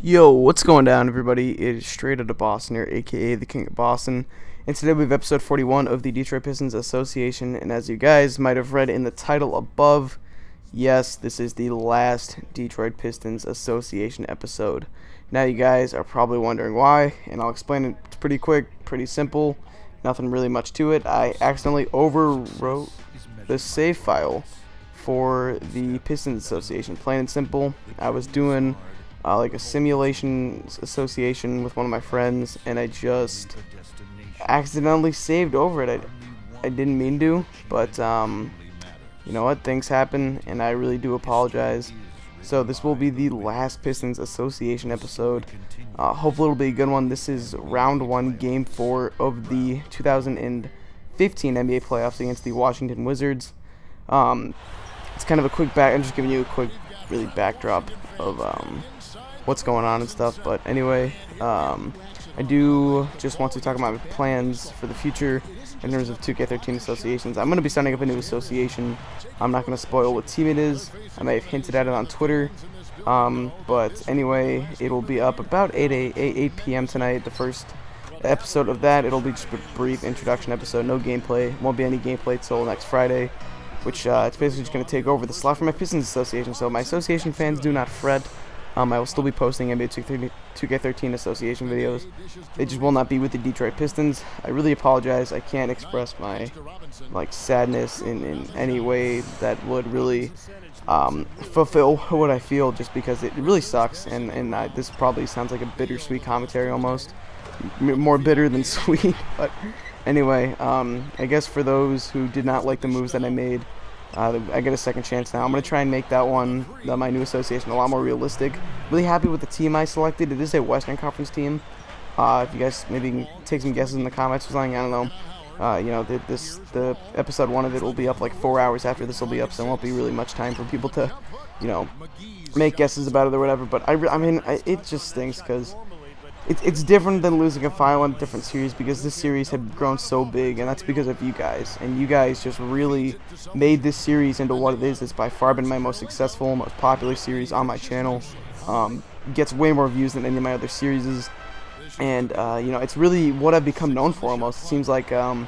Yo, what's going down, everybody? It is Straight Outta Boston here, aka the King of Boston, and today we have episode 41 of the Detroit Pistons Association. And as you guys might have read in the title above, yes, this is the last Detroit Pistons Association episode. Now you guys are probably wondering why, and I'll explain it. It's pretty quick, pretty simple, nothing really much to it. I accidentally overwrote the save file for the Pistons Association, plain and simple. I was doing like a simulation association with one of my friends, and I just accidentally saved over it. I didn't mean to, but you know what, things happen, and I really do apologize. So this will be the last Pistons Association episode. Hopefully it'll be a good one. This is round 1, game 4 of the 2015 NBA playoffs against the Washington Wizards. It's kind of a quick I'm just giving you a quick really backdrop of what's going on and stuff. But anyway, I do just want to talk about my plans for the future in terms of 2K13 associations. I'm going to be signing up a new association. I'm not going to spoil what team it is. I may have hinted at it on Twitter. But anyway, it'll be up about 8 p.m. tonight, the first episode of that. It'll be just a brief introduction episode, no gameplay. Won't be any gameplay till next Friday, which it's basically just going to take over the slot for my Pistons Association. So my association fans, do not fret. I will still be posting NBA 2K13 association videos. They just will not be with the Detroit Pistons. I really apologize. I can't express my sadness in any way that would really fulfill what I feel, just because it really sucks. And this probably sounds like a bittersweet commentary almost, more bitter than sweet. But anyway, I guess for those who did not like the moves that I made, I get a second chance now. I'm going to try and make that one, my new association, a lot more realistic. Really happy with the team I selected. It is a Western Conference team. If you guys maybe can take some guesses in the comments or something, I don't know. You know, the episode 1 of it will be up like 4 hours after this will be up, so there won't be really much time for people to, you know, make guesses about it or whatever. But I mean, it just stinks because it's different than losing a final in a different series, because this series had grown so big, and that's because of you guys. And you guys just really made this series into what it is. It's by far been my most successful, most popular series on my channel. Gets way more views than any of my other series, and you know, it's really what I've become known for almost. It seems like you know,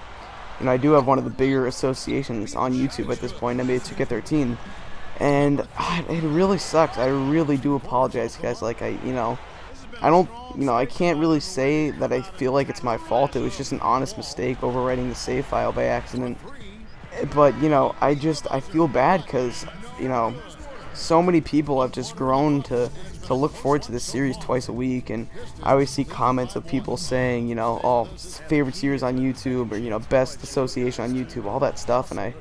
I do have one of the bigger associations on YouTube at this point, NBA 2K13, and it really sucks. I really do apologize, guys. Like, I can't really say that I feel like it's my fault. It was just an honest mistake overwriting the save file by accident. But, you know, I feel bad because, you know, so many people have just grown to look forward to this series twice a week. And I always see comments of people saying, you know, oh, favorite series on YouTube, or, you know, best association on YouTube, all that stuff. And I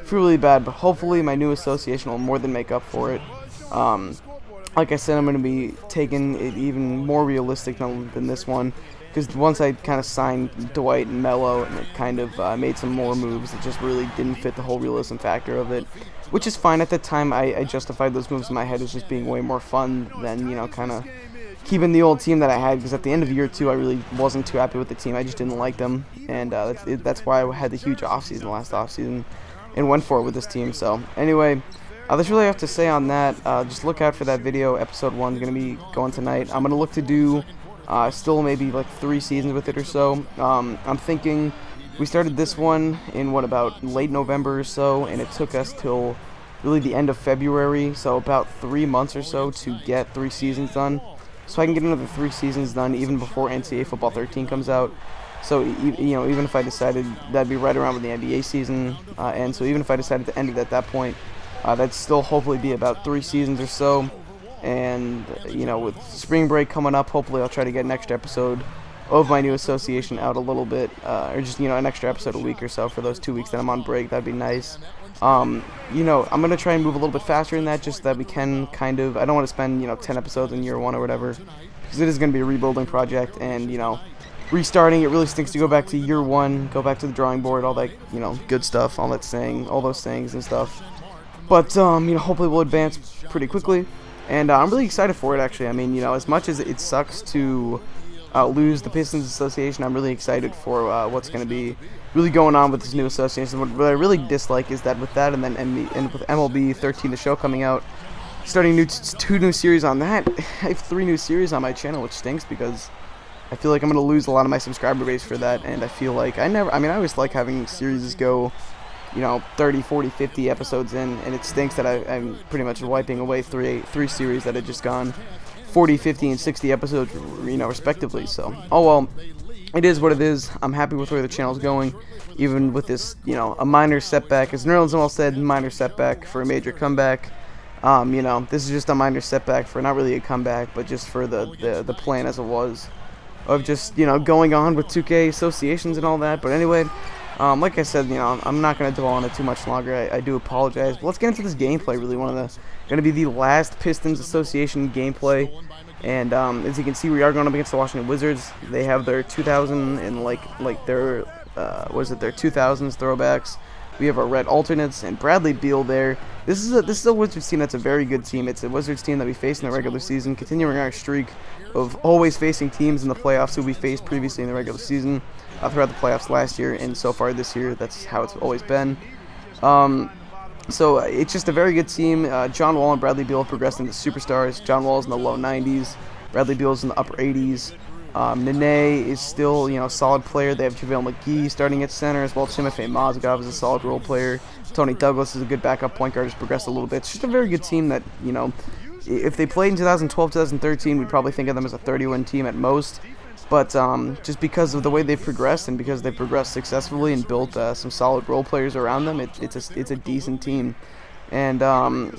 feel really bad, but hopefully my new association will more than make up for it. Like I said, I'm going to be taking it even more realistic than this one, because once I kind of signed Dwight and Melo, and it kind of made some more moves, it just really didn't fit the whole realism factor of it, which is fine. At the time, I justified those moves in my head as just being way more fun than, you know, kind of keeping the old team that I had, because at the end of year 2, I really wasn't too happy with the team. I just didn't like them, and that's why I had the huge offseason last offseason and went for it with this team. So anyway, that's really all I have to say on that. Just look out for that video. Episode 1 is going to be going tonight. I'm going to look to do still maybe like 3 seasons with it or so. I'm thinking we started this one in about late November or so, and it took us till really the end of February, so about 3 months or so to get 3 seasons done. So I can get another 3 seasons done even before NCAA Football 13 comes out. So, you know, even if I decided, that'd be right around when the NBA season ends. So even if I decided to end it at that point, that'd still hopefully be about 3 seasons or so. And, you know, with spring break coming up, hopefully I'll try to get an extra episode of my new association out a little bit, or just, you know, an extra episode a week or so for those 2 weeks that I'm on break. That'd be nice. You know, I'm going to try and move a little bit faster than that, just that we can kind of, I don't want to spend, you know, 10 episodes in year 1 or whatever, because it is going to be a rebuilding project, and, you know, restarting, it really stinks to go back to year 1, go back to the drawing board, all that, you know, good stuff, all those things and stuff. But, you know, hopefully we'll advance pretty quickly, and I'm really excited for it, actually. I mean, you know, as much as it sucks to lose the Pistons Association, I'm really excited for what's going to be really going on with this new association. What I really dislike is that with that, and with MLB 13, the show coming out, starting two new series on that. I have 3 new series on my channel, which stinks because I feel like I'm gonna lose a lot of my subscriber base for that, and I feel like I always like having series go, 30, 40, 50 episodes in, and it stinks that I'm pretty much wiping away three series that had just gone 40, 50, and 60 episodes, respectively. So, oh well, it is what it is. I'm happy with where the channel's going, even with this, a minor setback. As Nerlens well said, minor setback for a major comeback. This is just a minor setback for not really a comeback, but just for the plan as it was, of just, going on with 2K associations and all that. But anyway, like I said, I'm not going to dwell on it too much longer. I do apologize. But let's get into this gameplay. Really, going to be the last Pistons association gameplay. And as you can see, we are going up against the Washington Wizards. They have their 2000 and their their 2000s throwbacks. We have our red alternates and Bradley Beal there. This is a Wizards team that's a very good team. It's a Wizards team that we faced in the regular season, continuing our streak of always facing teams in the playoffs who we faced previously in the regular season, throughout the playoffs last year and so far this year. That's how it's always been. So it's just a very good team. John Wall and Bradley Beal have progressed into superstars. John Wall's in the low 90s. Bradley Beal's in the upper 80s. Nene is still, a solid player. They have JaVale McGee starting at center, as well as Timofey Mozgov is a solid role player. Tony Douglas is a good backup point guard, has progressed a little bit. It's just a very good team that, if they played in 2012, 2013, we'd probably think of them as a 30-win team at most. But just because of the way they've progressed and because they've progressed successfully and built some solid role players around them, it's a decent team. And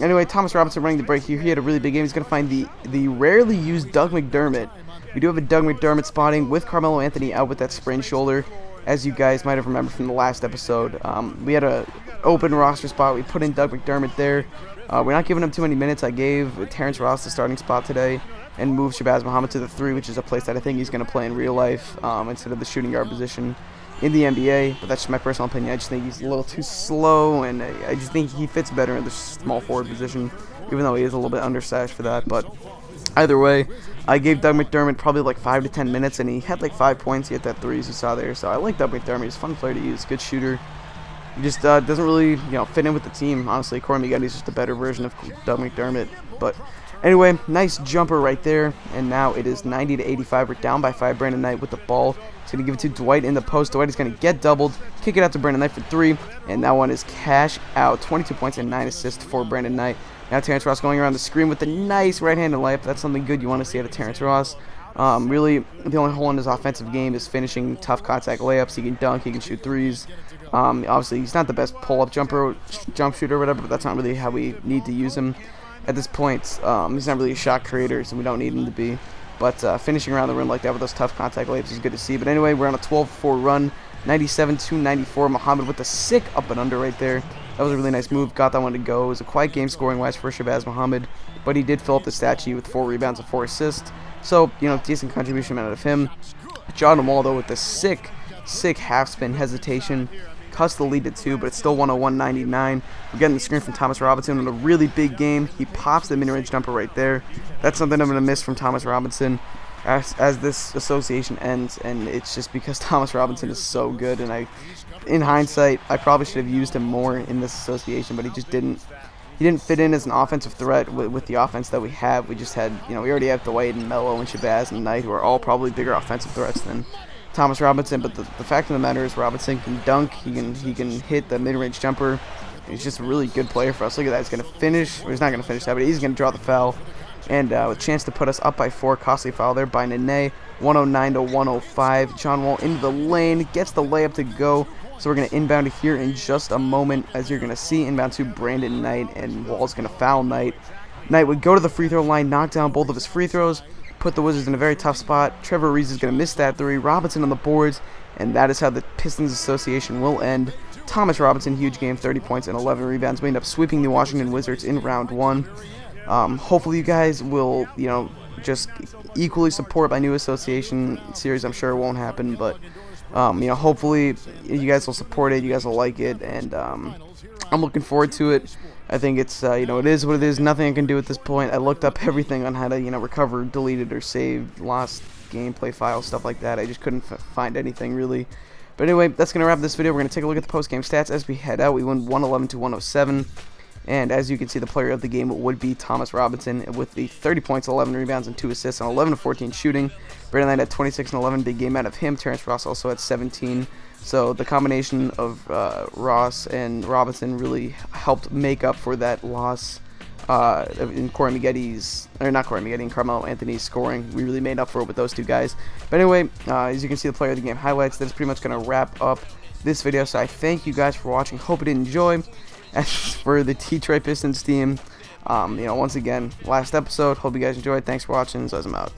anyway, Thomas Robinson running the break here. He had a really big game. He's going to find the rarely used Doug McDermott. We do have a Doug McDermott spotting with Carmelo Anthony out with that sprained shoulder, as you guys might have remembered from the last episode. We had an open roster spot. We put in Doug McDermott there. We're not giving him too many minutes. I gave Terrence Ross the starting spot today and moved Shabazz Muhammad to the 3, which is a place that I think he's going to play in real life instead of the shooting guard position in the NBA. But that's just my personal opinion. I just think he's a little too slow, and I just think he fits better in the small forward position, even though he is a little bit undersized for that. But either way, I gave Doug McDermott probably like 5 to 10 minutes, and he had like 5 points. He had that 3 as you saw there. So I like Doug McDermott. He's a fun player to use, good shooter. He just doesn't really, fit in with the team. Honestly, Corey Maggotti's just a better version of Doug McDermott. But anyway, nice jumper right there. And now it is 90 to 85. We're down by 5. Brandon Knight with the ball. He's going to give it to Dwight in the post. Dwight is going to get doubled, kick it out to Brandon Knight for 3. And that one is cash out. 22 points and 9 assists for Brandon Knight. Now Terrence Ross going around the screen with a nice right-handed layup. That's something good you want to see out of Terrence Ross. Really, the only hole in his offensive game is finishing tough contact layups. He can dunk, he can shoot threes. Obviously, he's not the best pull-up jump shooter or whatever, but that's not really how we need to use him at this point. He's not really a shot creator, so we don't need him to be. But finishing around the rim like that with those tough contact layups is good to see. But anyway, we're on a 12-4 run, 97-94. Muhammad with a sick up and under right there. That was a really nice move. Got that one to go. It was a quiet game scoring-wise for Shabazz Muhammad, but he did fill up the stat sheet with 4 rebounds and 4 assists. So, decent contribution out of him. John Wall, though, with the sick half-spin hesitation. Cuts the lead to 2, but it's still 101-99. We're getting the screen from Thomas Robinson in a really big game. He pops the mid-range jumper right there. That's something I'm going to miss from Thomas Robinson as this association ends, and it's just because Thomas Robinson is so good, and in hindsight, I probably should have used him more in this association, but he just didn't. He didn't fit in as an offensive threat with the offense that we have. We just had, we already have Dwight and Melo and Shabazz and Knight, who are all probably bigger offensive threats than Thomas Robinson. But the fact of the matter is Robinson can dunk. He can hit the mid-range jumper. He's just a really good player for us. Look at that. He's going to finish. Or he's not going to finish that, but he's going to draw the foul. And with a chance to put us up by 4. Costly foul there by Nene. 109-105. John Wall into the lane. Gets the layup to go. So we're going to inbound here in just a moment. As you're going to see, inbound to Brandon Knight. And Wall's going to foul Knight. Knight would go to the free throw line, knock down both of his free throws, put the Wizards in a very tough spot. Trevor Reeves is going to miss that 3. Robinson on the boards. And that is how the Pistons Association will end. Thomas Robinson, huge game, 30 points and 11 rebounds. We end up sweeping the Washington Wizards in round 1. Hopefully you guys will, just equally support my new association series. I'm sure it won't happen, but, hopefully you guys will support it. You guys will like it, and I'm looking forward to it. I think it's, it is what it is. Nothing I can do at this point. I looked up everything on how to, recover, deleted, or save lost gameplay files, stuff like that. I just couldn't find anything really. But anyway, that's going to wrap this video. We're going to take a look at the post-game stats as we head out. We won 111-107. And as you can see, the player of the game would be Thomas Robinson with the 30 points, 11 rebounds, and 2 assists, and 11 of 14 shooting. Brandon Knight had 26 and 11, big game out of him. Terrence Ross also had 17. So the combination of Ross and Robinson really helped make up for that loss in Corey Maggetti's, or not Corey Maggetti, and Carmelo Anthony's scoring. We really made up for it with those two guys. But anyway, as you can see, the player of the game highlights. That's pretty much going to wrap up this video. So I thank you guys for watching. Hope you did enjoy. As for the Detroit Pistons team, once again, last episode. Hope you guys enjoyed. Thanks for watching. I'm out.